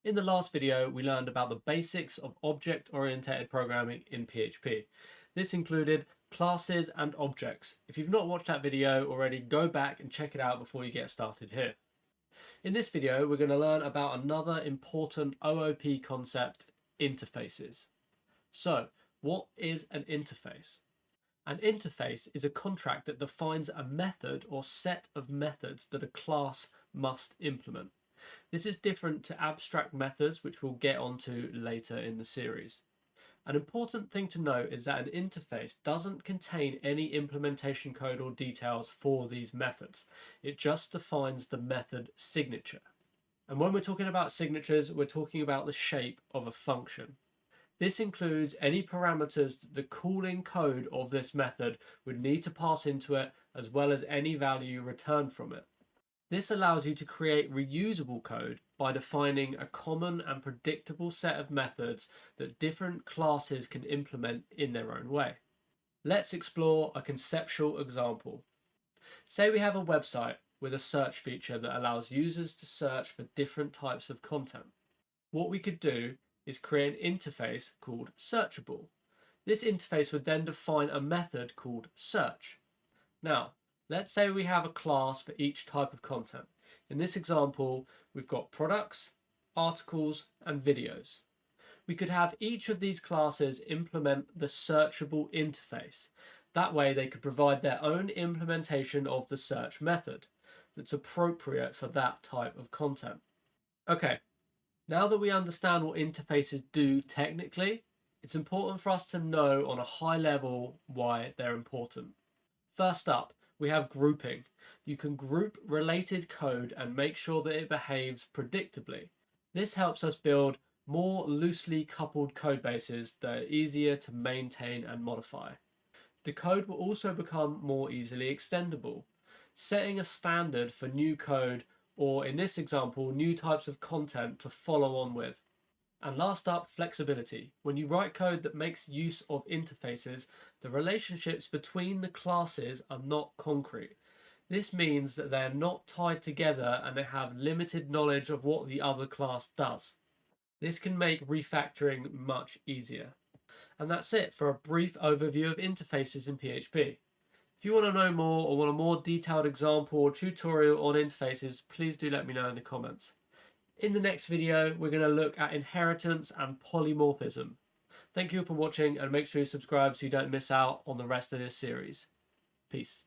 In the last video, we learned about the basics of object-oriented programming in PHP. This included classes and objects. If you've not watched that video already, go back and check it out before you get started here. In this video, we're going to learn about another important OOP concept, interfaces. So, what is an interface? An interface is a contract that defines a method or set of methods that a class must implement. This is different to abstract methods, which we'll get onto later in the series. An important thing to note is that an interface doesn't contain any implementation code or details for these methods. It just defines the method signature. And when we're talking about signatures, we're talking about the shape of a function. This includes any parameters the calling code of this method would need to pass into it, as well as any value returned from it. This allows you to create reusable code by defining a common and predictable set of methods that different classes can implement in their own way. Let's explore a conceptual example. Say we have a website with a search feature that allows users to search for different types of content. What we could do is create an interface called searchable. This interface would then define a method called search. Now, let's say we have a class for each type of content. In this example, we've got products, articles, and videos. We could have each of these classes implement the searchable interface. That way they could provide their own implementation of the search method that's appropriate for that type of content. Okay, now that we understand what interfaces do technically, it's important for us to know on a high level why they're important. First up, we have grouping. You can group related code and make sure that it behaves predictably. This helps us build more loosely coupled code bases that are easier to maintain and modify. The code will also become more easily extendable, setting a standard for new code, or in this example, new types of content to follow on with. And last up, flexibility. When you write code that makes use of interfaces, the relationships between the classes are not concrete. This means that they're not tied together and they have limited knowledge of what the other class does. This can make refactoring much easier. And that's it for a brief overview of interfaces in PHP. If you want to know more or want a more detailed example or tutorial on interfaces, please do let me know in the comments. In the next video, we're going to look at inheritance and polymorphism. Thank you for watching and make sure you subscribe so you don't miss out on the rest of this series. Peace.